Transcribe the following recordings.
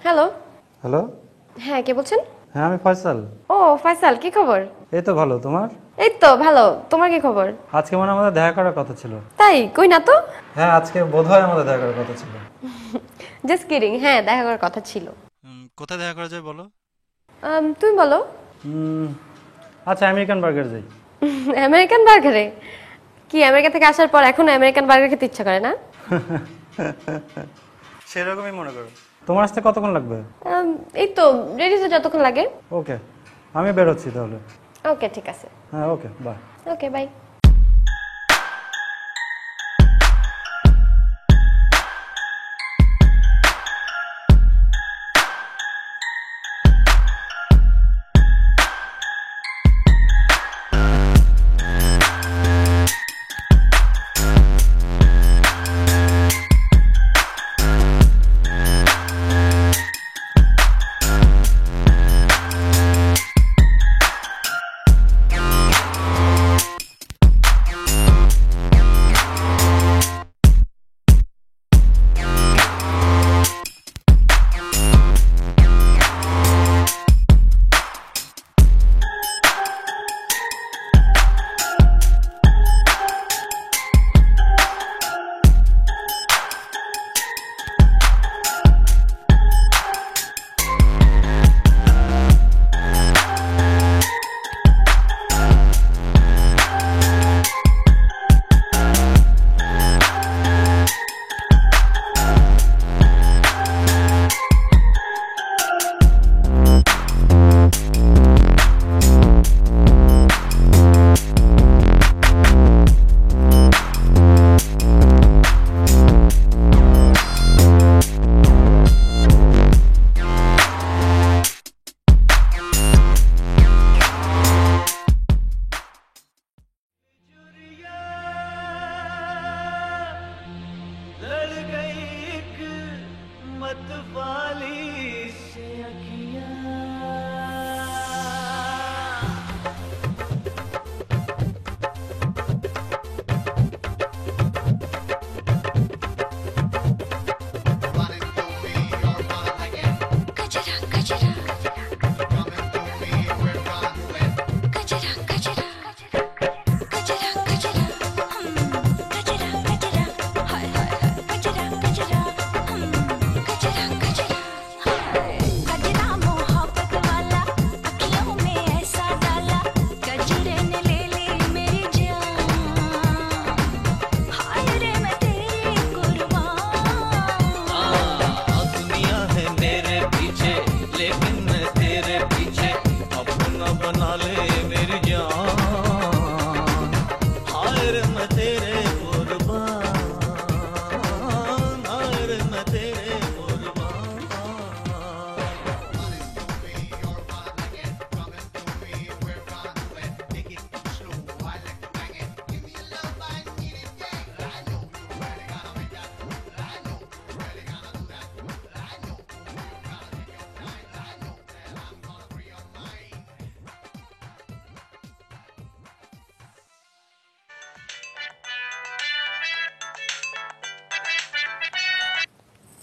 Hello. Hello. হ্যাঁ, কে বলছেন? হ্যাঁ, আমি ফয়সাল। ও ফয়সাল, কি খবর? এই তো ভালো, তোমার? এই তো ভালো। তোমার কি খবর? আজকে মনে হয় আমাদের দেখা করার কথা ছিল। তাই? কই না তো। হ্যাঁ, আজকে বোধহয় আমাদের দেখা করার কথা ছিল। Just kidding. হ্যাঁ, দেখা করার কথা ছিল। কোথায় দেখা করা যায় বলো? তুমি বলো। আচ্ছা, আমেরিকান বার্গার যাই। আমেরিকান বার্গারে? কি আমেরিকা থেকে আসার পর এখন আমেরিকান বার্গার খেতে ইচ্ছা করে না? সেরকমই মনে করো। তোমার আসতে কতক্ষণ লাগবে? এই তো রেডি হতে যতক্ষণ লাগে। ওকে, আমি বেরোচ্ছি তাহলে। ওকে, ঠিক আছে। হ্যাঁ, okay, bye. Okay, bye.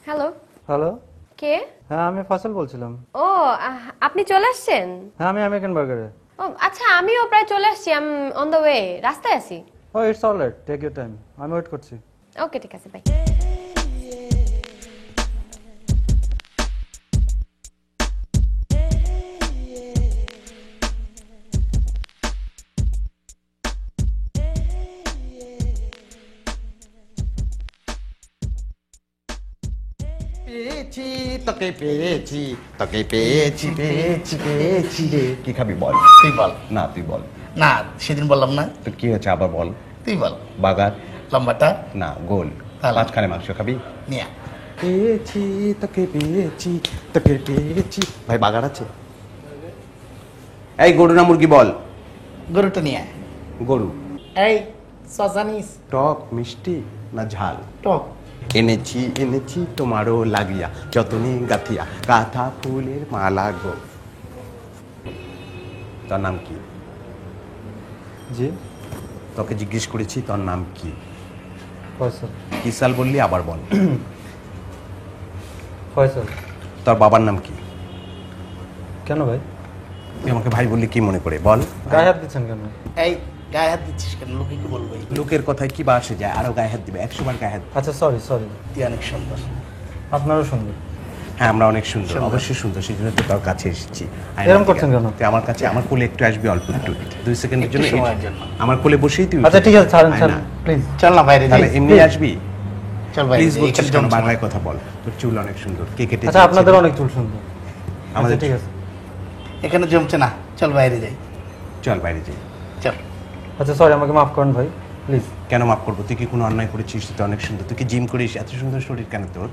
Hello. Hello. কে? হ্যাঁ, আমি ফয়সাল বলছিলাম। ও আপনি চলে আসছেন? হ্যাঁ, আমি আমেরিকান বার্গারে। ও আচ্ছা, আমিও প্রায় চলে আসছি। I am on the way, রাস্তায় আছি। Oh, it's all right, take your time, আমি ওয়েট করছি। ওকে, ঠিক আছে, বাই। পেয়েছি তোকে পেয়েছি তোকে পেয়েছি পেয়েছি পেয়েছি রে। কি খাবি বল? তুই বল। না, তুই বল। না, সেদিন বললাম না। তো কি হচ্ছে আবার বল? তুই বল। বাগার? লম্বাটা? না, গোল। তাহলে? মাঝখানে মাংস খাবি? নিয়া। পেয়েছি তোকে পেয়েছি তোকে পেয়েছি। ভাই, বাগার আছে? এই গরু না মুরগি বল? গরুটা নিয়া। গরু। এই সজানিস? টক, মিষ্টি না ঝাল? টক। এনেছি এনেছি তোমারও লাগিয়া যতনে গাথিয়া গাথা ফুলের মালা গো। তোর নাম কি? জি, তোকে জিজ্ঞেস করেছি তোর নাম কি। ফয়সাল। কি সাল বললি আবার বল। ফয়সাল। তোর বাবার নাম কি? কেন ভাই? তুই আমাকে ভাই বললি কি মনে করে বল? গায়ে হাত দিচ্ছেন কেন? এই গায়ে হাত দিচ্ছিস কেন? লোকে কি বলবো? লোকের কথায় কি বা আসে যায়? আরো গায়ে হাত দিবে, 100 বার গায়ে হাত। আচ্ছা সরি সরি, তুই অনেক সুন্দর। আপনারও সুন্দর। হ্যাঁ আমরা অনেক সুন্দর, অবশ্যই সুন্দর, সেই জন্য তো তোর কাছে এসেছি। এরকম করছেন কেন? তুই আমার কাছে, আমার কোলে একটু আসবি, অল্প একটু 2 সেকেন্ডের জন্য একটু সময়ের জন্য। আমার কোলে বসেই তুই আচ্ছা ঠিক আছে, ছাড়েন আয় ছাড়েন না। প্লিজ। চল না বাইরে যাই। তাহলে এমনি আসবি? চল বাইরে প্লিজ যাই, বলছিস এখানে কেন? জমছে না। বাংলায় কথা বল। তোর চুল অনেক সুন্দর, কে কেটে আচ্ছা আপনাদের অনেক চুল সুন্দর। আমাদের আমাদের ঠিক আছে। এখানে জমছে না, চল বাইরে যাই। চল বাইরে যাই। চল। আচ্ছা সরি, আমাকে মাফ করেন ভাই প্লিজ। কেন মাফ করবো? তুই কি কোনো অন্যায় করেছিস? তুই তো অনেক সুন্দর, তুই কি জিম করিস? এত সুন্দর শরীর কেন তোর?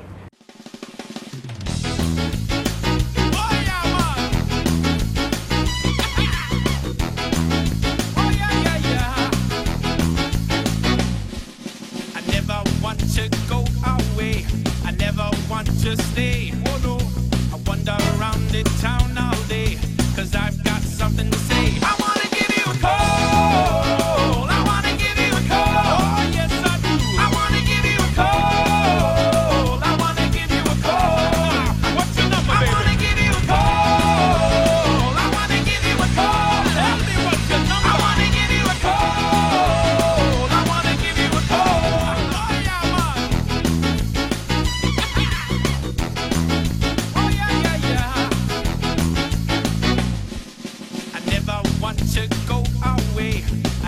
I never want to go away. I never want to stay. Oh no, I wander around the town all day. Cause I've got something to say. I wanna give you a call. I wanna give you a call. Oh yes I do. I wanna give you a call. I wanna give you a call. What's your number, baby? I wanna give you a call. I wanna give you a call. Tell me what's your number. I wanna give you a call. I wanna give you a call. Oh yeah, man. Oh yeah, yeah, yeah. I never want to go away.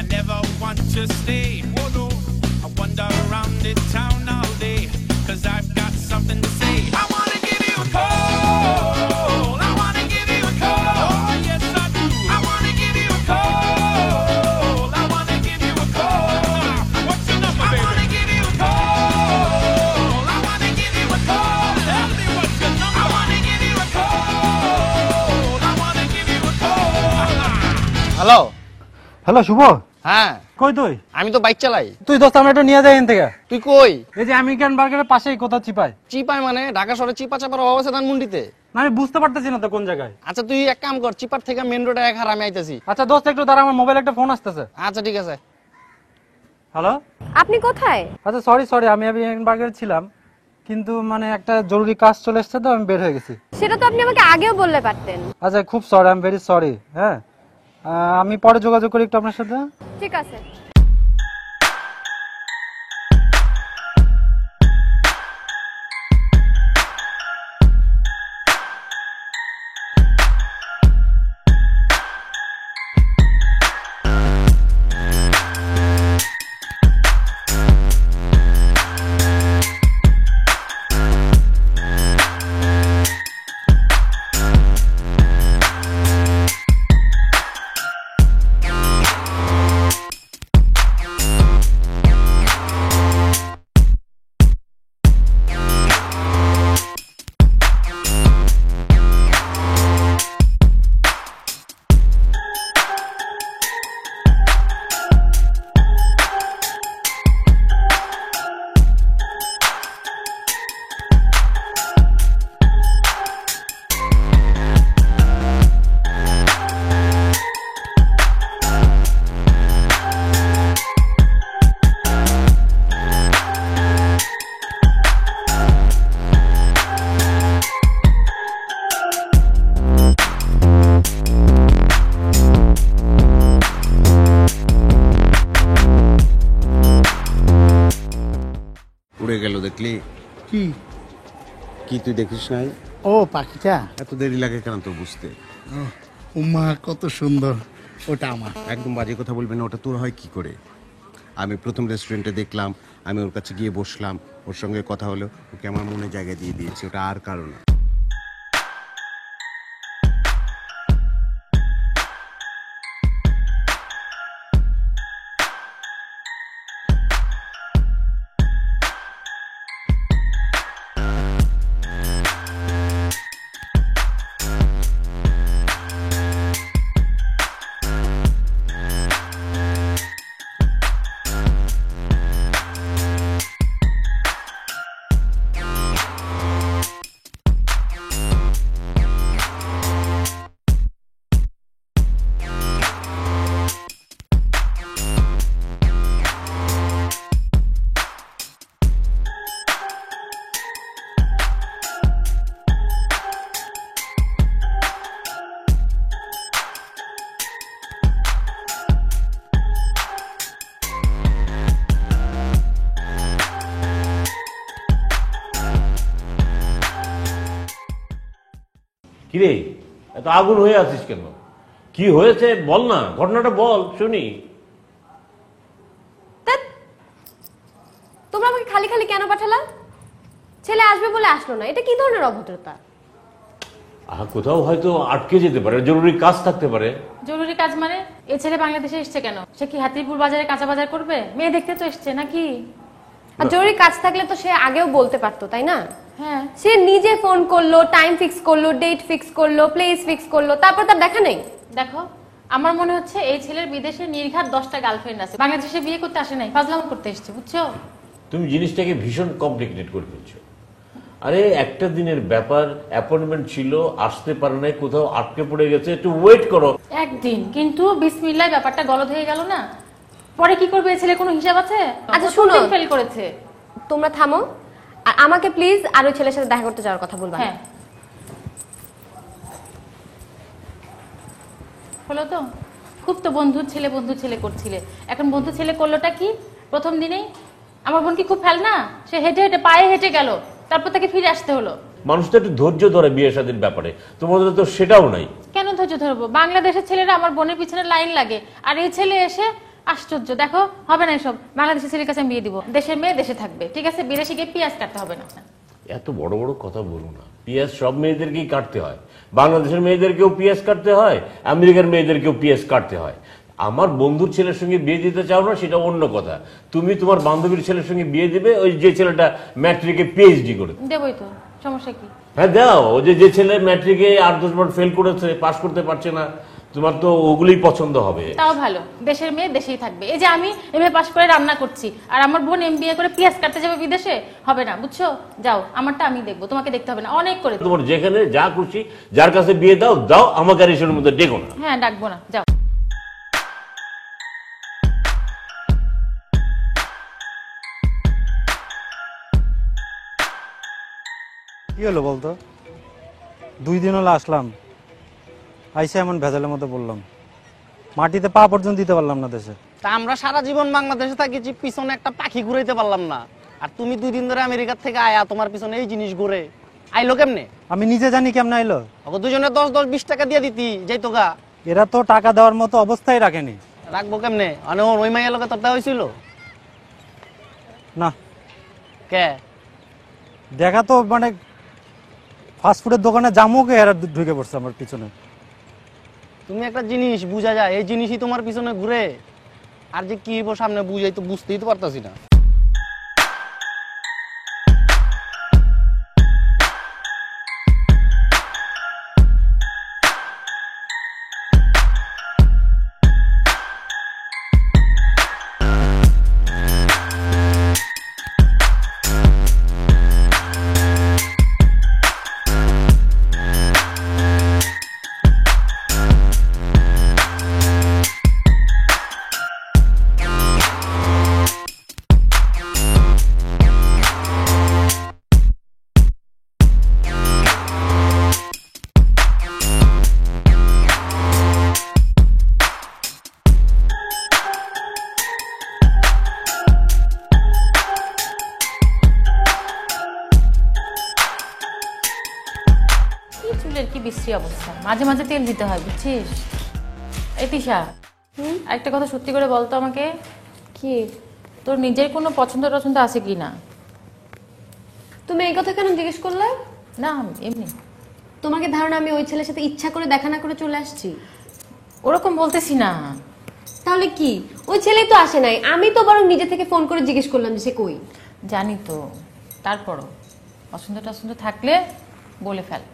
I never want to stay. Oh no, I wander around the town all day. Cause I've got something to say. I wanna give you a call. I wanna give you a call. Oh yes I do. I wanna give you a call. I wanna give you a call. What's your number, baby? I wanna give you a call. I wanna give you a call. Tell me what's your number. I wanna give you a call. I wanna give you a call. Hello. Hello Shubho, হ্যাঁ কই তুই? আমি তো bike চালাই। তুই দোস্ত আমরা একটু নিয়ে যাই এখান থেকে। তুই কই? এই যে আমেরিকান বার্গারের পাশেই কোথাও চিপায়। চিপাই মানে ঢাকা শহরে চিপা চাপার অভাব আছে ধানমন্ডিতে? না আমি বুঝতে পারতেছি না তো কোন জায়গায়। আচ্ছা তুই এক কাম কর, চিপার থেকে মেন রোডে এক হার আমি আইতেছি। আচ্ছা দোস্ত একটু দাঁড়া, আমার মোবাইলে একটা ফোন আসতেছে। আচ্ছা ঠিক আছে। হ্যালো। আপনি কোথায়? আচ্ছা সরি সরি, আমি আমেরিকান বার্গারে ছিলাম, কিন্তু মানে একটা জরুরি কাজ চলে এসেছে তো আমি বের হয়ে গেছি। সেটা তো আপনি আমাকে আগেও বললে পারতেন। আচ্ছা খুব sorry, I am very sorry. হ্যাঁ আমি পরে যোগাযোগ করি একটু আপনার সাথে। ঠিক আছে। উড়ে গেল দেখলি? কি? কি তুই দেখিস নাই? ও পাখিটা? এত দেরি লাগে কেন তোর বুঝতে? উমা কত সুন্দর। ওটা আমার। একদম বাজে কথা বলবি না, ওটা তোর হয় কি করে? আমি প্রথম রেস্টুরেন্টে দেখলাম, আমি ওর কাছে গিয়ে বসলাম, ওর সঙ্গে কথা হলো, ওকে আমার মনে জায়গা দিয়ে দিয়েছি, ওটা আর কারণ। কিরে এত আগুন হয়ে আছিস কেন? কি হয়েছে বল না, ঘটনাটা বল শুনি। ধ্যাৎ, তোমরা আমাকে খালি খালি কেন পাঠালা? ছেলে আসবে বলে আসলো না, এটা কি ধরনের অভদ্রতা? কোথাও হয়তো আটকে যেতে পারে, জরুরি কাজ থাকতে পারে। জরুরি কাজ মানে? এই ছেলে বাংলাদেশে এসছে কেন? সে কি হাতিপুর বাজারে কাঁচা বাজার করবে? মেয়ে দেখতে তো এসছে নাকি? আর জরুরি কাজ থাকলে তো সে আগেও বলতে পারতো, তাই না? হ্যাঁ, সে নিজে ফোন করলো, টাইম ফিক্স করলো, ডেট ফিক্স করলো, প্লেস ফিক্স করলো, তারপর তার দেখা নেই। দেখো আমার মনে হচ্ছে এই ছেলের বিদেশে নির্ঘাত 10টা গার্লফ্রেন্ড আছে, বাংলাদেশে বিয়ে করতে আসে নাই, ফাজলামো করতে এসছে, বুঝছো? তুমি জিনিসটাকে ভীষণ কমপ্লিকেটেড করে ফেলছো। আরে একটা দিনের ব্যাপার, অ্যাপয়েন্টমেন্ট ছিল, আসতে পারে নাই, কোথাও আটকে পড়ে গেছে, একটু ওয়েট করো। একদিন কিন্তু বিসমিল্লাহ ব্যাপারটা গলদ হয়ে গেল না, পরে কি করবে? এই ছেলে কোনো হিসাব আছে? আচ্ছা শুনো, ফেল করেছে। তোমরা থামো, আর আমাকে প্লিজ আর ওই ছেলের সাথে দেখা করতে যাওয়ার কথা বলবা। হ্যাঁ, হলো তো? খুব তো বন্ধু ছেলে করছিলে, এখন বন্ধু ছেলে করলোটা কি? প্রথম দিনেই আমার বোন কি খুব ফেল না? সে হেঁটে হেঁটে পায়ে হেঁটে গেল, তারপর তাকে ফিরে আসতে হলো। মানুষ তো একটু ধৈর্য ধরে বিয়ে শাদীর ব্যাপারে, তোমাদের তো সেটাও নাই। কেন ধৈর্য ধরবো? বাংলাদেশের ছেলেরা আমার বোনের পিছনে লাইন লাগে, আর এই ছেলে এসে আশ্চর্য। দেখো হবে না এসব, বাংলাদেশের ছেলের কাছে আমি বিয়ে দিব, দেশের মেয়ে দেশে থাকবে, ঠিক আছে? বিদেশে গিয়ে পেঁয়াজ কাটতে হবে না। এত বড় বড় কথা বলো না, পিএস সব মেয়েদেরকেই কাটতে হয়, বাংলাদেশের মেয়েদেরকেও পিএস কাটতে হয়, আমেরিকার মেয়েদেরকেও পিএস কাটতে হয়। আমার বন্ধুর ছেলের সঙ্গে বিয়ে দিতে চাও না, সেটা অন্য কথা। তুমি তোমার বান্ধবীর ছেলের সঙ্গে বিয়ে দিবে, ওই যে ছেলেটা ম্যাট্রিকে পিএইচডি করে। দেবই তো, সমস্যা কি? হ্যাঁ দাও, ও যে ছেলে ম্যাট্রিকে 8-10 বার ফেল করেছে, পাস করতে পারছে না, তোমার তো ওগুলোই পছন্দ হবে। তাও ভালো, দেশের মেয়ে দেশেই থাকবে। এই যে আমি এমএ পাস করে রান্না করছি, আর আমার বোন এমবিএ করে পেঁয়াজ কাটতে যাবে বিদেশে, হবে না, বুঝছো? যাও, আমারটা আমি দেখবো, তোমাকে দেখতে হবে না, অনেক করে। তোমার যেখানে যা খুশি যার কাছে বিয়ে দাও দাও, আমাকে আর এসবের মধ্যে ডেকো না। হ্যাঁ, ডাকবো না, যাও। কি হলো বলতো? 2 দিন হলো আসলাম, আইসে এমন ভেজালের মতো বললাম, মাটিতে পা পর্যন্ত দিতে পারলাম না দেশে। তা আমরা সারা জীবন বাংলাদেশে থাকি, পিছনে একটা পাখি ঘুরাইতে পারলাম না, আর তুমি 2 দিন ধরে আমেরিকার থেকে আয়া তোমার পিছনে এই জিনিস ঘুরে আইলো কেমনে? আমি নিজে জানি কেমন আইলো। ওকে দুজনে 10-10-20 টাকা দিয়ে দিতি যাইতো গা। এরা তো টাকা দেওয়ার মতো অবস্থায় রাখেনি। রাখবো কেমনে? মানে ওই মাইয়ের লোকে তোর দেওয়া হয়েছিল না, কে? দেখা তো মানে ফাস্টফুডের দোকানে জামুকে এরা ঢুকে পড়ছে আমার পিছনে। তুমি একটা জিনিস বুঝা যায়, এই জিনিসই তোমার পিছনে ঘুরে, আর যে কি সামনে বুঝাই তো বুঝতেই তো পারতাছি না। চুলের কি বিশ্রী অবস্থা, মাঝে মাঝে তেল দিতে হয়, বুঝছিস? এই তিশা, একটা কথা সত্যি করে বলতো আমাকে, কি? তোর নিজের কোনো পছন্দ টছন্দ আছে কি না? তুমি এই কথা কেন জিজ্ঞেস করলে? না এমনি। তোমাকে ধারণা আমি ওই ছেলের সাথে ইচ্ছা করে দেখা না করে চলে আসছি? ওরকম বলতেছি না। তাহলে কি? ওই ছেলেই তো আসে নাই, আমি তো বরং নিজে থেকে ফোন করে জিজ্ঞেস করলাম যে সে কই। জানি তো, তারপরও পছন্দ টছন্দ থাকলে বলে ফেল,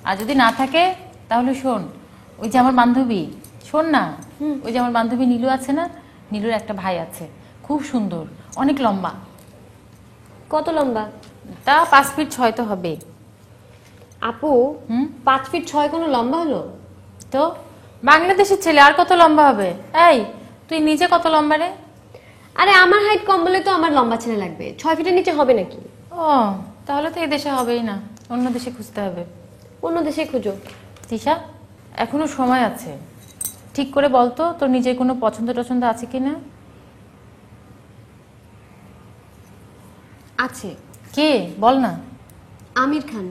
আর যদি না থাকে তাহলে শোন, ওই যে আমার বান্ধবী, শোন না, ওই যে আমার বান্ধবী নীলু আছে না, নীলুর একটা ভাই আছে, খুব সুন্দর, অনেক লম্বা। কত লম্বা? তা 5 ফিট 6 তো হবে। আপু, 5 ফিট 6 কোনো লম্বা হলো? তো বাংলাদেশের ছেলে আর কত লম্বা হবে? এই তুই নিজে কত লম্বা রে? আরে আমার হাইট কম বলে তো আমার লম্বা ছেলে লাগবে, 6 ফিটের নিচে হবে নাকি? ও তাহলে তো এই দেশে হবেই না, অন্য দেশে খুঁজতে হবে। অন্য দেশে খুঁজো। তিশা, এখনো সময় আছে, ঠিক করে বলতো তোর নিজের কোনো পছন্দ টছন্দ আছে কিনা? আছে। কে? বল না। আমির খান।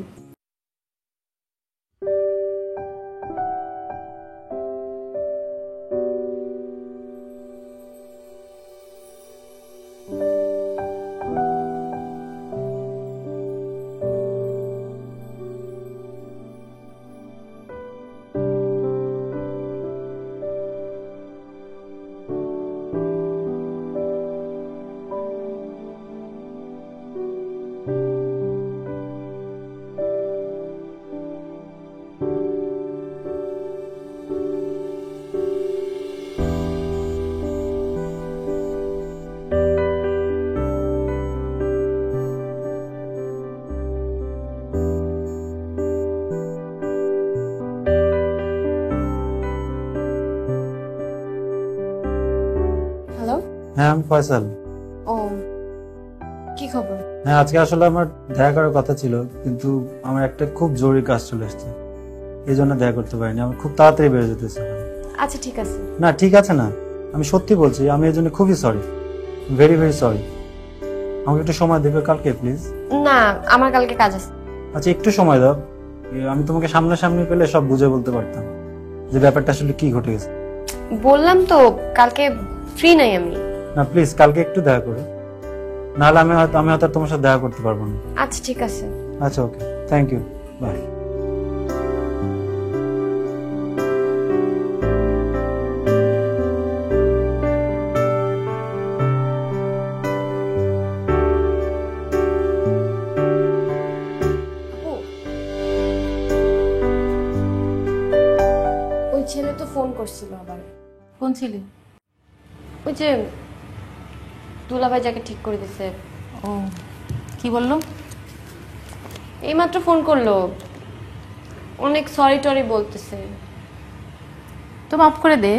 হ্যাঁ আমি ফয়সাল। ও, কি খবর? হ্যাঁ আজকে আসলে আমার দেখা করার কথা ছিল, কিন্তু আমার একটা খুব জরুরি কাজ চলে এসেছে, এই জন্য দেখা করতে পারিনি। আমার খুব তাড়াতাড়ি বেড়ে যেতেছে। আচ্ছা ঠিক আছে। না ঠিক আছে না, আমি সত্যি বলছি, আমি এর জন্য খুবই সরি, ভেরি ভেরি সরি। আমাকে একটু সময় দেবে কালকে প্লিজ? না, আমার কালকে কাজ আছে। আচ্ছা একটু সময় দাও, আমি তোমাকে সামনাসামনি পেলে সব বুঝে বলতে পারতাম যে ব্যাপারটা আসলে কি ঘটে গেছে। বললাম তো কালকে ফ্রি নাই আমি। না প্লিজ কালকে একটু দেখা করো, নাহলে আমি হয়তো আর তোমার সাথে দেখা করতে পারবো না। আচ্ছা ঠিক আছে। আচ্ছা ওকে, থ্যাংক ইউ, বাই। ওই ছেলে তো ফোন করছিল আবার। কোন ছিলি? ওই যে দুলাভাই যাকে ঠিক করে দিছে। ও, কি বললো? এইমাত্র ফোন করলো, অনেক সরি টরি বলতেছে। তো মাফ করে দে।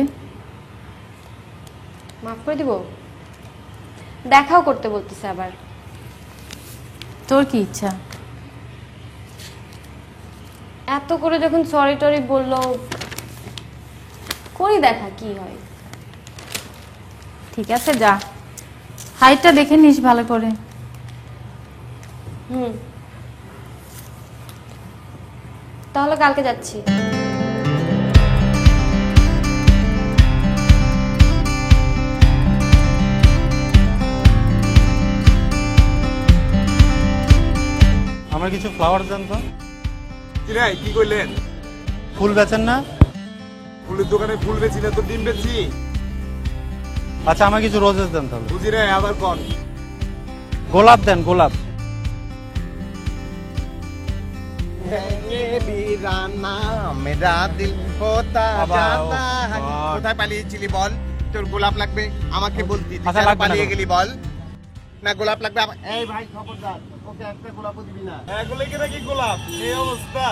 মাফ করে দিব? দেখাও করতে বলতেছে আবার। তোর কি ইচ্ছা? এত করে যখন সরি টরি বললো, করি দেখা কি হয়। ঠিক আছে যা, হাইটটা দেখে নিস ভালো করে। তাহলে কালকে যাচ্ছি। আমার কিছু ফ্লাওয়ার দেন তো। কি করলেন? ফুল বেচেন না? ফুলের দোকানে ফুল বেচি না তো ডিম বেচি। আচ্ছা আমার কিছু রোজেস দেন তাহলে। বুঝি রে, আবার কোন? গোলাপ দেন, গোলাপ। মেরা দিল হোতা বাবা, জাতা ও God। কোথায় পালিয়েছিলি বল? তোর গোলাপ লাগবে আমাকে বলতি, তুই আচ্ছা, কেন লাগবে না পালিয়ে গোলাপ। গেলি বল? না গোলাপ লাগবে এই ভাই খবরদার, ওকে একটা গোলাপও দিবি না। এগুলো কি নাকি গোলাপ? এই অবস্থা?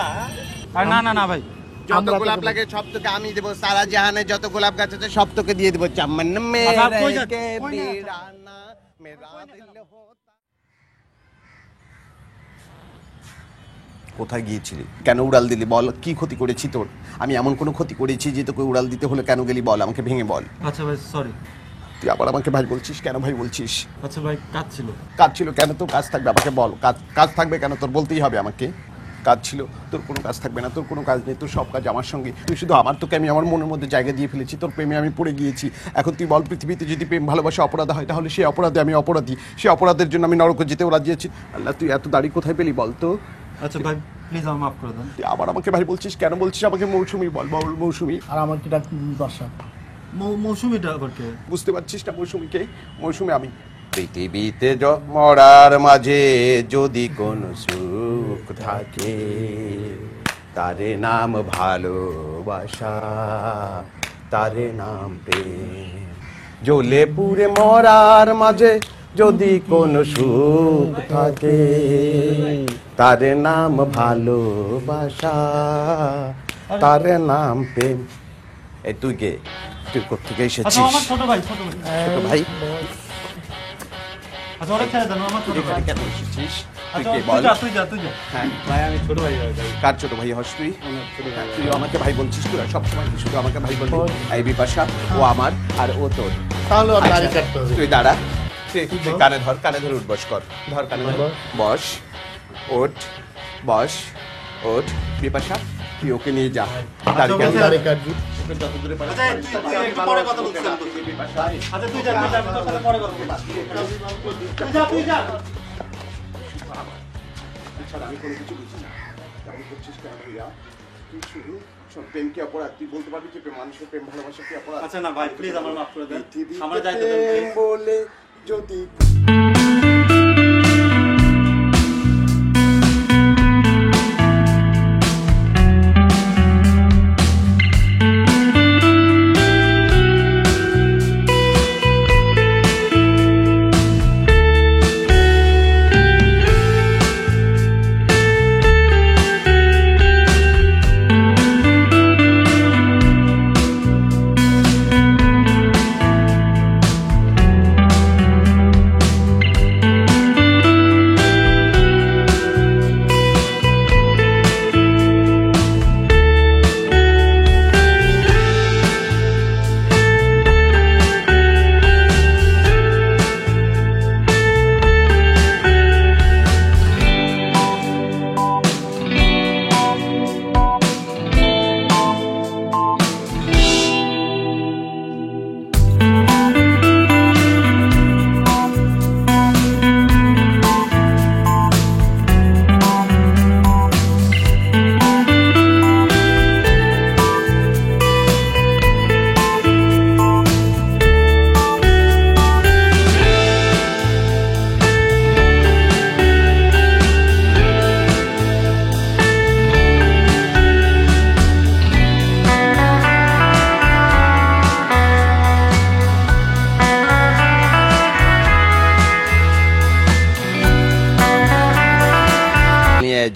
আর না না না ভাই, যত গোলাপ লাগে সব তোকে আমি দেবো, সারা জাহানে যত গোলাপ গাছ আছে সব তোকে দিয়ে দেবো। চাম্মান আচ্ছা, কই যান? মেরে কই যান? বিরানা মেরা দিল হোতা। কোথায় গিয়েছিলি? কেন উড়াল দিলি বল? কি ক্ষতি করেছি তোর? আমি এমন কোনো ক্ষতি করেছি যে তোকে উড়াল দিতে হলে কেন গেলি বল? আমাকে ভেঙে বল। আচ্ছা ভাই সরি। তুই আবার আমাকে ভাই বলছিস কেন? ভাই বলছিস আচ্ছা ভাই কাজ ছিল। কাজ ছিল কেন? তোর কাজ থাকবে আমাকে বল। কাজ থাকবে কেন তোর? বলতেই হবে আমাকে। কাজ ছিল, তোর কোনো কাজ থাকবে না। তোর কোনো কাজ নেই, তোর সব কাজ আমার সঙ্গে। তুই শুধু তোকে আমি আমার মনের মধ্যে জায়গা দিয়ে ফেলেছি, তোর প্রেমে আমি পড়ে গিয়েছি। এখন তুই বল, পৃথিবীতে যদি প্রেম ভালোবাসা অপরাধ হয় তাহলে সেই অপরাধে আমি অপরাধী, সেই অপরাধের জন্য আমি নরকে যেতেও রাজি আছি। আল্লাহ তুই এত দাড়ি কোথায় পেলি বল তো? আচ্ছা ভাই প্লিজ আমার মাফ করে দেন। তুই আবার আমাকে ভাই বলছিস কেন? বলছিস আমাকে মৌসুমি বল, বল মৌসুমি। আর আমার কি ডাক দর্শক? মৌসুমিটা আবার কে? বুঝতে পারছিস না মৌসুমিকে? মৌসুমি আমি। পৃথিবীতে মরার মাঝে যদি কোনো সুখ থাকে, তারে নাম ভালোবাসা, তারে নাম প্রেম। জ্বলে পুড়ে মরার মাঝে যদি কোনো সুখ থাকে, তারে নাম ভালোবাসা, তারে নাম প্রেম। এই তুই কে? তুই কোথেকে আচ্ছা এসেছিস? আমার ছোট ভাই, ছোট ভাই। ছোট ভাই? আচ্ছা ওরা ছেড়ে দেন, আমার ছোট ভাই। এখানে কেন এসেছিস? তুই আচ্ছা কে তুই বল? যা, তুই যা, তুই যা। হ্যাঁ, ভাই আমি ছোট ভাই ভাই। কার ছোট ভাই হস তুই? হ্যাঁ, তুই আমাকে ভাই বলছিস? তোরা সবসময় কি শুধু আমাকে ভাই বলবি? এই বিপাশা, ও আমার আর ও তোর। তাহলে ওর দাড়ি আচ্ছা, কাটতে হবে। তুই দাঁড়া, তুই কানে ধর, কানে ধরে উঠ, বস কর, ধর কানে ধর, বস, ওঠ, বস, ওঠ। বিপাশা তুই ওকে নিয়ে যা, দাড়ি কাটবি। দাড়ি কাটবি। ওকে যত দূরে পারিস আচ্ছা তুই একটু পরে কথা বলছিস। বিপাশা। আচ্ছা তুই যা, তুই যা, আমি তোর সাথে পরে কথা বলছি। তুই যা, তুই যা। এছাড়া আমি কোনো কিছু বুঝি না। কেমন করছিস কেন ভাইয়া? তুই শুধু সব প্রেম কি অপরাধ? তুই বলতে পারবি যে মানুষের প্রেম ভালোবাসা কি অপরাধ? আচ্ছা না ভাই প্লিজ আমার মাফ করে দেন, পৃথিবীতে আমার যাইতে দেন প্রেম please। বলে যদি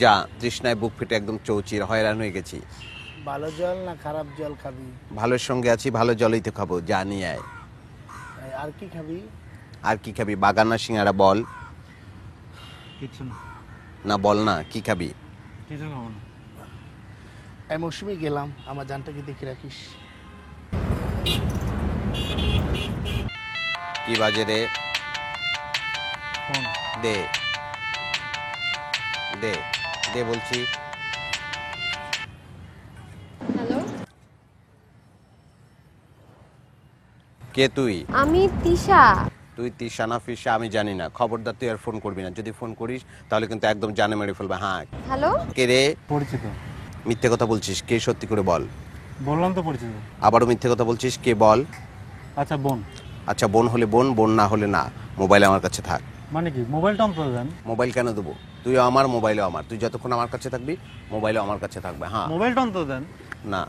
যা, তৃষ্ণায় বুক ফেটে একদম চৌচির, হয়রান হয়ে গেছি। ভালো জল না খারাপ জল খাবি? ভালোর সঙ্গে আছি, ভালো জলই তো খাবো, যা নিয়ে আয়। আর কি খাবি? আর কি খাবি? বাগান না সিঙ্গারা? বল কিছু না। না, বল না, কি খাবি? কিছু খাবো না। এই মৌসুমে গেলাম, আমার জানটাকে দেখে রাখিস। কি বাজে রে? ফোন। দে দে দে বলছি। হ্যালো, কে তুই? আমি তিশা। তুই তিশা না ফিশা আমি জানি না, খবরদার তুই আর ফোন করবি না। যদি ফোন করিস তাহলে কিন্তু একদম জানে মেরে ফেলবে। হ্যাঁ, হ্যালো, কে রে? পরিচিত। মিথ্যে কথা বলছিস, কে? সত্যি করে বল। বললাম তো পরিচিত। আবারও মিথ্যে কথা বলছিস, কে? বল। আচ্ছা বোন। আচ্ছা বোন হলে বোন, বোন না হলে না। মোবাইল আমার কাছে থাক। মানে কি? মোবাইলটা অন্তত দেন। মোবাইল কেন দেবো? তুইও আমার, মোবাইলও আমার। তুই যতক্ষণ আমার কাছে থাকবি মোবাইলও আমার কাছে থাকবে। হ্যাঁ। মোবাইলটা অন্তত দেন। না।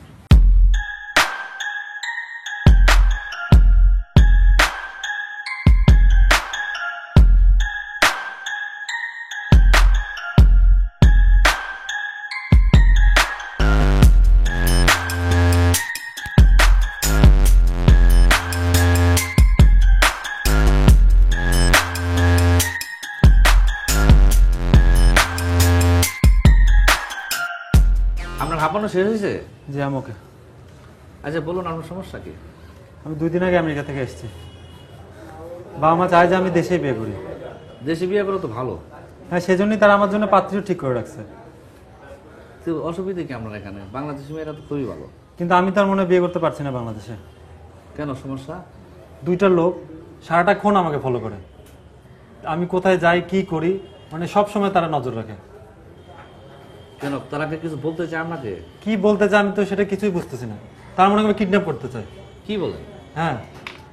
আপনার হাঁপানো শেষ হয়েছে? জি আমাকে। আচ্ছা বলুন আপনার সমস্যা কি? আমি 2 দিন আগে আমেরিকা থেকে এসেছি। বাবা মা চায় যে আমি দেশেই বিয়ে করি। দেশে বিয়ে করে তো ভালো। হ্যাঁ, সেজন্যই তারা আমার জন্য পাত্রীও ঠিক করে রাখছে। তো অসুবিধা কি আপনার এখানে? বাংলাদেশি মেয়েরা তো খুবই ভালো। কিন্তু আমি তার মনে বিয়ে করতে পারছি না বাংলাদেশে। কেন সমস্যা? 2টা লোক সারাটাক্ষণ আমাকে ফলো করে। আমি কোথায় যাই, কি করি, মানে সব সময় তারা নজর রাখে। কেন, তারা কিছু বলতে চায় আপনাকে? কি বলতে চায় আমি তো সেটা কিছুই বুঝতেছি না। তারা মনে হয় কিডন্যাপ করতে চায়। কি বলেন? হ্যাঁ,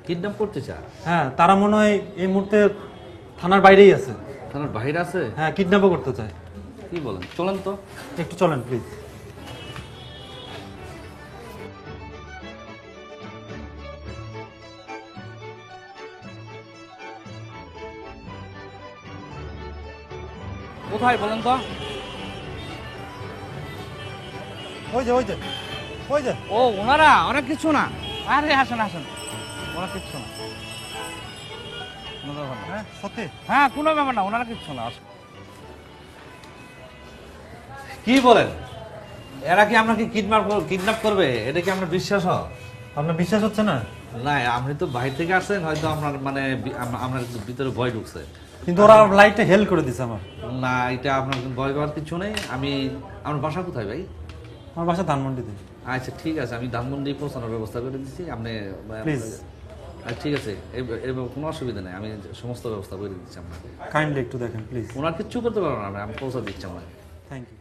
কিডন্যাপ করতে চায়? হ্যাঁ, তারা মনে হয় এই মুহূর্তে থানার বাইরেই আছে। থানার বাইরে আছে? হ্যাঁ, কিডন্যাপও করতে চায়। কি বলেন? চলেন তো। একটু চলেন প্লিজ। কোথায় বলেন তো? ওই যে ওই যে ওই যে। ও ওনারা? অনেক কিছু না। আরে আসেন আসেন, ওনারা কিচ্ছু না। হ্যাঁ সত্যি? হ্যাঁ কোনো ব্যাপার না, ওনারা কিচ্ছু না। আসেন। কি বলেন? এরা কি আপনাকে কিডন্যাপ করবে? এটা কি আপনার বিশ্বাস হয়? আপনার বিশ্বাস হচ্ছে না? না, আপনি তো বাইরে থেকে আসছেন, হয়তো আপনার মানে আপনার ভিতরে ভয় ঢুকছে। কিন্তু ওরা লাইটটা হেল্প করে দিছে আমার। না, এটা আপনার ভয় পাওয়ার কিছু নেই। আমার বাসা কোথায় ভাই? আমার বাসা ধানমন্ডিতে। আচ্ছা ঠিক আছে, আমি ধানমন্ডি পৌঁছানোর ব্যবস্থা করে দিচ্ছি। আপনি প্লিজ। আচ্ছা ঠিক আছে, এবার কোনো অসুবিধা নেই, আমি সমস্ত ব্যবস্থা করে দিচ্ছি আপনাকে। কাইন্ডলি একটু দেখেন প্লিজ। ওনার কিচ্ছু করতে পারবো না, আমি পৌঁছা দিচ্ছি আপনাকে। Thank you.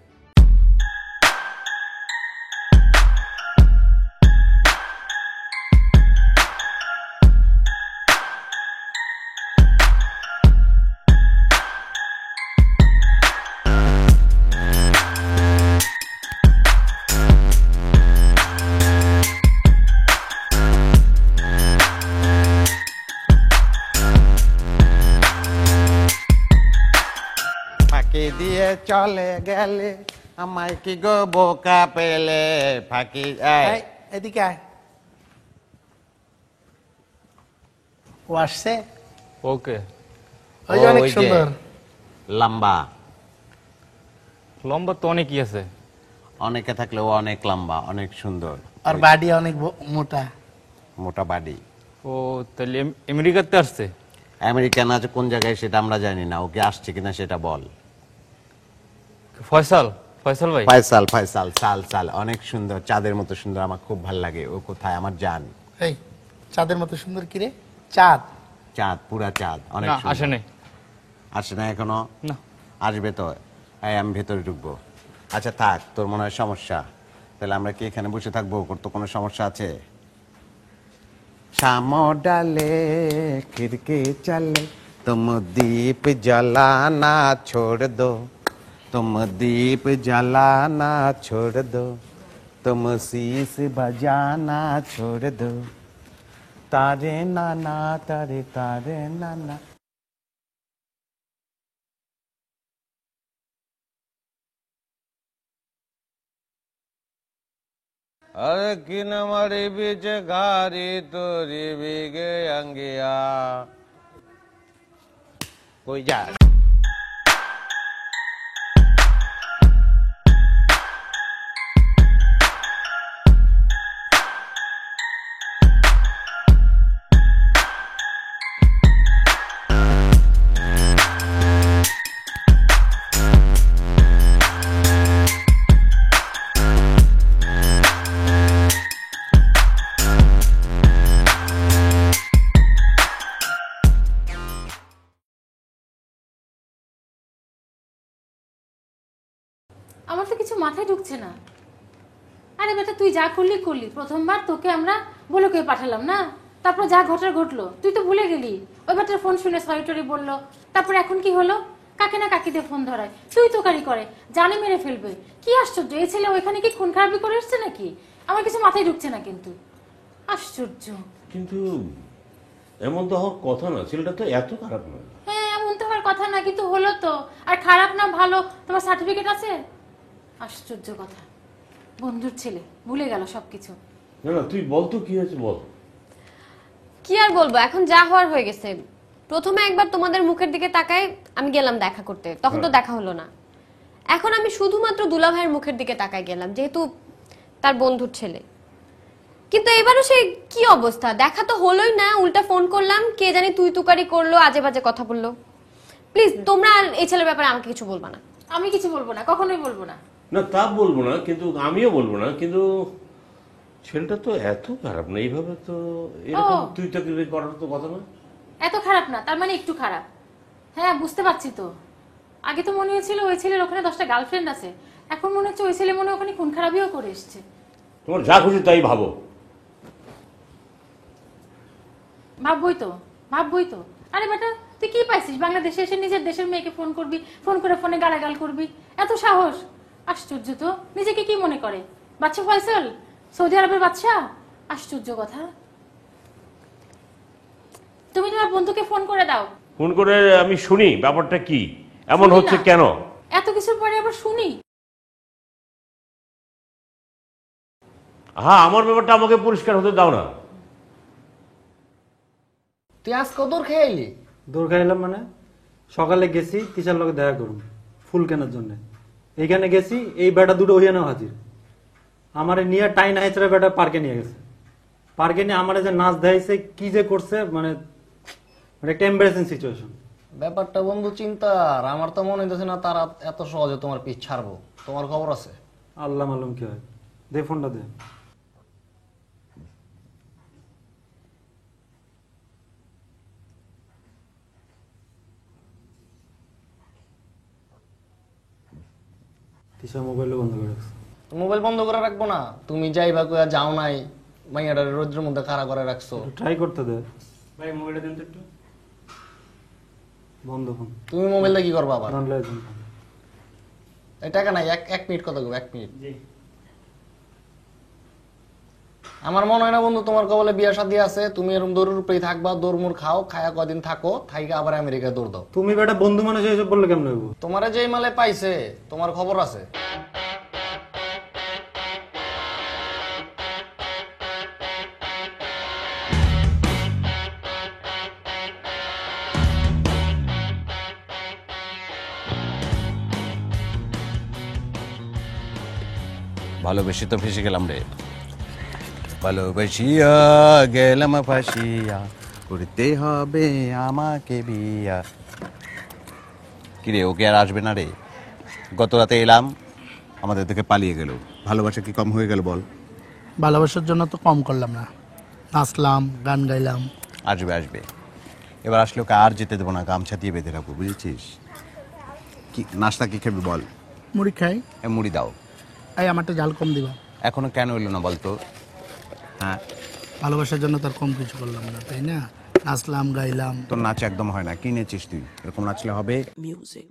ফাঁকি দিয়ে চলে গেলে আমায় কি গো বোকা পেলে। ফাঁকি। এই, এদিকে আয়। ও আসছে? ওকে। ওই যে অনেক ওই যে সুন্দর। লম্বা। লম্বা তো অনেকই আছে। অনেকে থাকলেও অনেক লম্বা, অনেক সুন্দর। আর বাড়ি অনেক মোটা। মোটা বাড়ি। ও তাহলে আমেরিকাতে আসছে? আমেরিকান আছে কোন জায়গায় সেটা আমরা জানি না, ওকে আসছে কিনা সেটা বল। ফয়সাল ভাই। ফয়সাল ফয়সাল সাল সাল, অনেক সুন্দর, চাঁদের মতো সুন্দর, আমার খুব ভালো লাগে। ও কোথায়? আমার জান। এই চাঁদের মতো সুন্দর কি রে? চাঁদ? চাঁদ, পুরা চাঁদ, অনেক সুন্দর। আসে নাই। আসে না এখনো? না। আসবে তো। এই আমি ভেতরে ঢুকবো। আচ্ছা থাক, তোর মনে হয় সমস্যা। তাহলে আমরা কি এখানে বসে থাকবো? ওর তো কোনো সমস্যা আছে? शाम डाले खिड़की चले, तुम दीप जलाना छोड़ दो, तुम दीप जलाना छोड़ दो, तुम शीश बजाना छोड़ दो, तारे नाना तारे नाना। अरे किन मरी बीच घारी तोरी बिगे अंगिया कोई जा আমার তো কিছু মাথায় ঢুকছে না। আরে বেটা তুই যা করলি করলি, প্রথমবার তোকে আমরা বলকে পাঠালাম না, তারপর যা ঘটার ঘটলো তুই তো ভুলে গেলি। ওই বাটার ফোন শুনে সরি বললো, তারপর এখন কি হলো? কাকে না কাকি দিয়ে ফোন ধরায়, তুই তোকারি করে, জানে মেরে ফেলবে। কি আশ্চর্য, এই ছেলে ওইখানে কি খুন খারাপি করে এসছে নাকি? আমার কিছু মাথায় ঢুকছে না কিন্তু, আশ্চর্য। কিন্তু এমন তো হওয়ার কথা না, ছেলেটা তো এত খারাপ নয়। হ্যাঁ এমন তো হওয়ার কথা না, কিন্তু হলো তো। আর খারাপ না ভালো তোমার সার্টিফিকেট আছে? আশ্চর্য কথা, বন্ধুর ছেলে ভুলে গেল সবকিছু। না না তুই বল তো কি হয়েছে বল। কি আর বলবো, এখন যা হওয়ার হয়ে গেছে। প্রথমে একবার তোমাদের মুখের দিকে তাকায় আমি গেলাম দেখা করতে, তখন তো দেখা হলো না। এখন আমি শুধুমাত্র দুলা ভাইয়ের মুখের দিকে তাকায় গেলাম, যেহেতু তার বন্ধুর ছেলে। কিন্তু এবারও সে কি অবস্থা, দেখা তো হলোই না, উল্টা ফোন করলাম, কে জানি তুই তুকারি করলো, আজে বাজে কথা বললো। প্লিজ তোমরা আর এই ছেলের ব্যাপারে আমাকে কিছু বলবা না। আমি কিছু বলবো না, কখনোই বলবো না। না তা বলবো না, কিন্তু আমিও বলবো না, কিন্তু ছেলেটা তো এত খারাপ না, এইভাবে তো এরকম তুই তো করার তো কথা না। এত খারাপ না তার মানে একটু খারাপ? হ্যাঁ বুঝতে পারছি তো। আগে তো মনে হয়েছিল ওই ছেলের ওখানে 10টা গার্লফ্রেন্ড আছে, এখন মনে হচ্ছে ওই ছেলে মনে ওখানে খুন খারাপিও করে এসছে। তোমার যা খুশি তাই ভাবো। ভাববই তো। আরে বেটা তুই কি পাইছিস, বাংলাদেশে এসে নিজের দেশের মেয়েকে ফোন করবি, ফোন করে ফোনে গালাগাল করবি, এত সাহস? আশ্চর্য তো, নিজেকে কি মনে করে বাচ্চা ফয়সাল, সৌদি আরবের বাচ্চা? আশ্চর্য কথা। তুমি তোমার বন্ধুকে ফোন করে দাও। ফোন করে আমি শুনি ব্যাপারটা কি, এমন হচ্ছে কেন। এত কিছুর পরে আবার শুনি? হ্যাঁ আমার ব্যাপারটা আমাকে পরিষ্কার হতে দাও না। তুই আজ কত দূর খেয়ে এলি? দূর খাইলাম মানে, সকালে গেছি তিশার লোকে দেখা করুন ফুল কেনার জন্য। এইখানে গেছি, এই বেটা দুটো ওইখানেও হাজির। আমার নিয়ে টাইন হাইচরা বেটা পার্কে নিয়ে গেছে। পার্কে নিয়ে আমার যে নাচ দেখাইছে, কি যে করছে, মানে একটা এম্বারেসিং সিচুয়েশন। ব্যাপারটা বন্ধু চিন্তার, আমার তো মনে হইতেছে না তারা এত সহজে তোমার পিছ ছাড়বো। তোমার খবর আছে? আল্লাহ মালুম কি হয়। দে ফোনটা দে। মোবাইল বন্ধ করে রাখছো? মোবাইল বন্ধ করে রাখবো না, তুমি যাইবা কইয়া যাও নাই, মাইয়াটা রোদ্রের মধ্যে খাড়া করে রাখছো। ট্রাই করতে দে ভাই, মোবাইলটা দেন তো একটু। বন্ধ ফোন। তুমি মোবাইলটা কি করবা আবার? অনলাইন এই টাকা নাই, এক মিনিট কথা কইব, 1 মিনিট। জি। আমার মনে হয় না বন্ধু তোমার কবলে বিয়া শাদী আছে, তুমি এরকম দৌড়ের উপরেই থাকবা, দৌড়মুড় খাও, খায়া কদিন থাকো, থাইকা আবার আমেরিকায় দৌড় দাও। তুমি বেটা বন্ধু মানুষ এসব বললে কেমন হইব? তোমারে যেই মালে পাইছে তোমার খবর আছে? ভালোবেসে তো ফেসে গেলাম রে, ভালোবেসিয়া গেলাম ফাঁসিয়া, করতে হবে আমাকে বিয়া। কিরে ওকে আর আসবে না রে? গত রাতে এলাম, আমাদের থেকে পালিয়ে গেল। ভালোবাসা কি কম হয়ে গেল বল? ভালোবাসার জন্য তো কম করলাম না, নাচলাম, গান গাইলাম। আসবে আসবে, এবার আসলে ওকে আর যেতে দেবো না, গামছা দিয়ে বেঁধে রাখবো, বুঝেছিস? কি নাস্তা কি খাবি বল? মুড়ি খাই। মুড়ি দাও। এই আমারটা জাল কম দিবা। এখনো কেন এলো না বলতো? হ্যাঁ ভালোবাসার জন্য তার কম কিছু করলাম না, তাই না? নাচলাম, গাইলাম। তোর নাচ একদম হয় না, কি নেচিস তুই? এরকম নাচলে হবে? Music.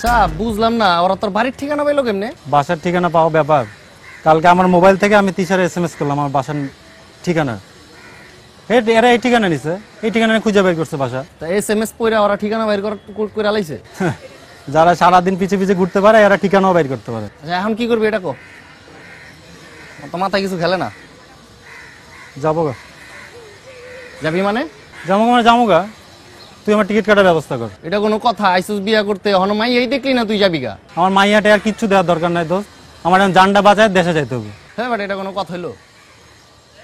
আচ্ছা বুঝলাম না, ওরা তোর বাড়ির ঠিকানা পাইলো কেমনে? বাসার ঠিকানা পাওয়া ব্যাপার, কালকে আমার মোবাইল থেকে আমি তিশারে SMS করলাম আমার বাসার ঠিকানা। এরা এই ঠিকানা নিছে, এই ঠিকানা খুঁজে বের করছে বাসা। তা SMS পয়রা ওরা ঠিকানা বাইর করে আলাইছে? যারা সারাদিন পিছে পিছে ঘুরতে পারে এরা ঠিকানাও বাইর করতে পারে। আচ্ছা এখন কি করবি এটা কো? তো মাথায় কিছু খেলে না? যাবো গা। যাবি মানে? যামুগা, তুই আমার টিকিট কাটার ব্যবস্থা কর। এটা কোনো কথা? আইসুস বিয়া করতে হন মাই এই দেখলি না তুই যাবি গা? আমার মাইয়াটে আর কিচ্ছু দেওয়ার দরকার নাই দোস্ত, আমার এখন জানটা বাঁচায় দেশে যাইতে হবে। হ্যাঁ বাট এটা কোনো কথা হইলো?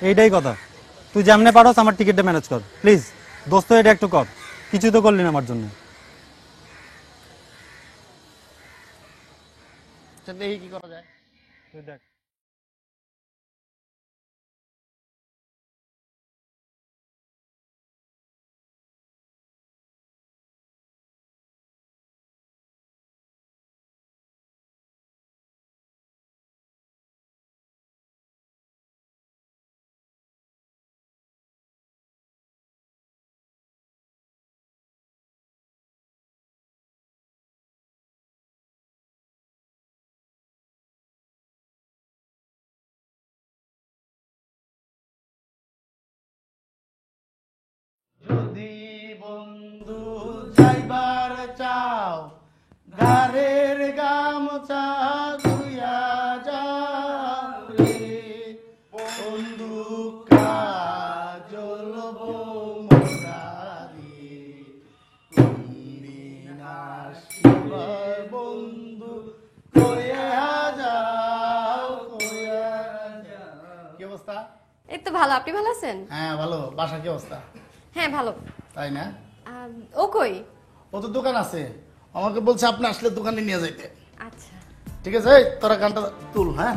এইটাই কথা, তুই যেমনে পারস আমার টিকিটটা ম্যানেজ কর প্লিজ দোস্ত, এটা একটু কর, কিছু তো করলি না আমার জন্য। আচ্ছা দেখি কি করা যায়। তুই দেখ। যদি বন্ধু যাইবার চাও গারের গামছা ধুইয়া যাও রে বন্ধু কাজল মোরারি কোনদিন আসিবার বন্ধু কইয়া যাও কইয়া যাও। কি অবস্থা? এই তো ভালো, আপনি ভালো আছেন? হ্যাঁ ভালো। বাসা কি অবস্থা? হ্যাঁ ভালো। তাই না? ও কই? ও তো দোকান আছে, আমাকে বলছে আপনি আসলে দোকানে নিয়ে যাইতে। আচ্ছা ঠিক আছে, এই তোরা গানটা তুল। হ্যাঁ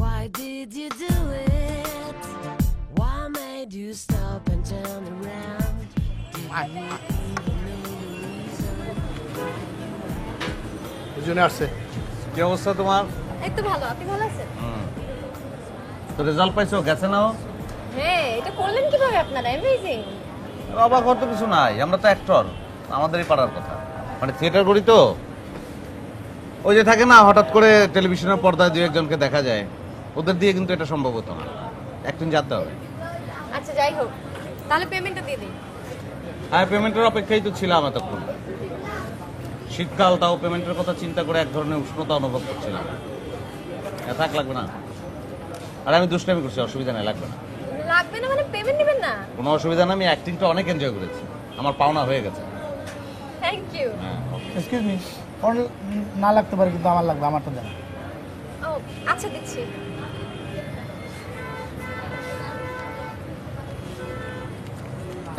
Why did you do it? Why made you stop and turn around? দুজনে আসছে। কি অবস্থা তোমার? এই তো ভালো, আপনি ভালো আছেন? তো রেজাল্ট পাইছো, গেছে না? হ্যাঁ, এটা করলেন কিভাবে আপনারা? অ্যামেজিং। অবাক হওয়ার তো কিছু নাই, আমরা তো অ্যাক্টর, আমাদেরই পারার কথা। মানে থিয়েটার করি তো, ওই যে থাকে না হঠাৎ করে টেলিভিশনের পর্দায় দু একজনকে দেখা যায়, ওদের দিয়ে কিন্তু এটা সম্ভব হতো না, একদিন যেতে হবে। আচ্ছা যাই হোক, তাহলে পেমেন্টটা দিয়ে দিন। হ্যাঁ পেমেন্টের অপেক্ষাই তো ছিলাম এতক্ষণ। শীতকাল, তাও পেমেন্টের কথা চিন্তা করে এক ধরনের উষ্ণতা অনুভব করছিলাম। থাক, লাগবে না। আর আমি দুষ্টামি করছি, অসুবিধা নেই, লাগবে না। লাগবে না মানে পেমেন্ট নেবেন না? কোনো অসুবিধা না, আমি অ্যাক্টিংটা অনেক এনজয় করেছি, আমার পাওনা হয়ে গেছে। Thank you. এক্সকিউজ মি, না লাগতে পারে কিন্তু আমার লাগবে, আমারটা দেন। ও আচ্ছা দিচ্ছি।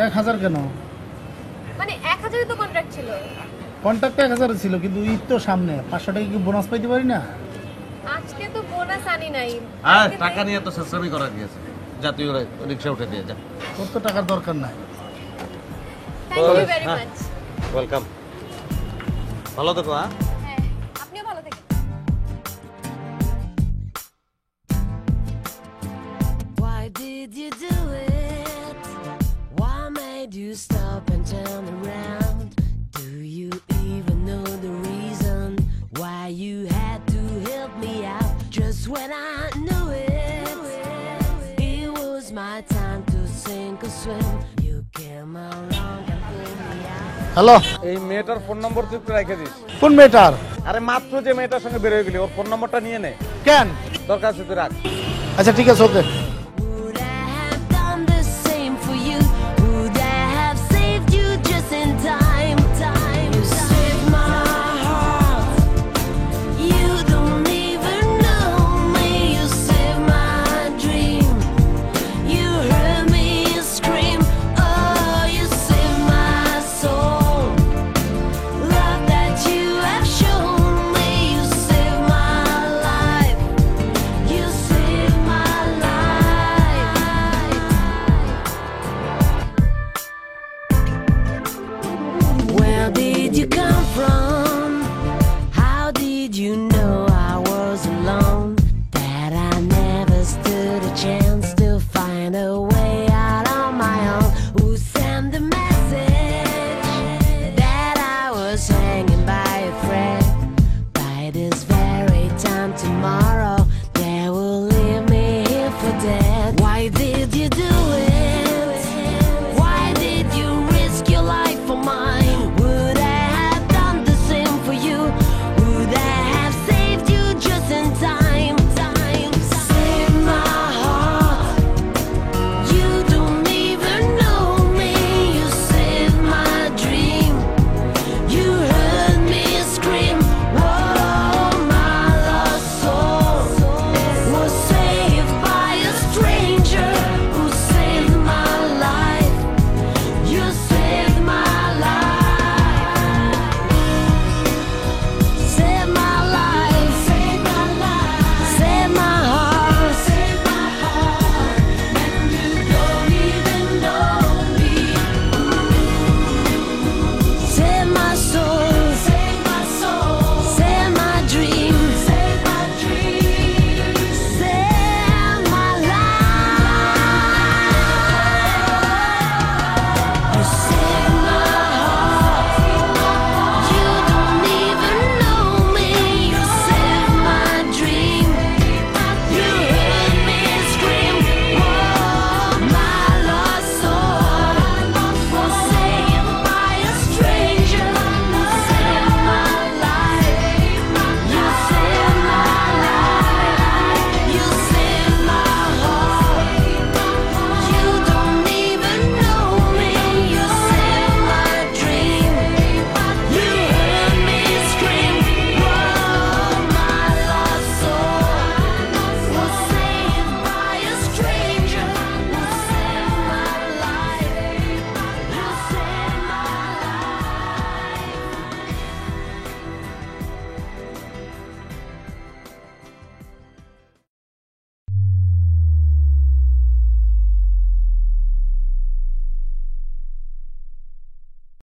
এক 1000 কেন? মানে 1000 তো কন্ট্রাক্ট ছিল। কন্ট্রাক্ট 1000 ছিল, কিন্তু ঈদ তো সামনে, 500 টাকা কি বোনাস পাইতে পারি না? আজকে তো বোনাস আনি নাই। হ্যাঁ টাকা নিয়ে তো সেসমি করা গিয়েছে, জাতীয় রিক্সা উঠে দিয়ে যা। তোর তো টাকার দরকার নাই। Thank you very much. Welcome. ভালো থেকো। হ্যাঁ হ্যাঁ, আপনিও ভালো থাকেন। Why did you do it? Why made you stop and turn around? Do you even know the reason why you had to help me out just when I knew it? It was my time to sink or swim. You came along and pulled me out. Hello, এই মেয়েটার phone নম্বর তুই একটু রেখে this. কোন মেয়েটার? আরে মাত্র যে মেয়েটার সঙ্গে বের হয়ে গেলি, ওর ফোন নম্বরটা নিয়ে নে। কেন? দরকার আছে তুই রাখ। আচ্ছা ঠিক আছে, ওকে।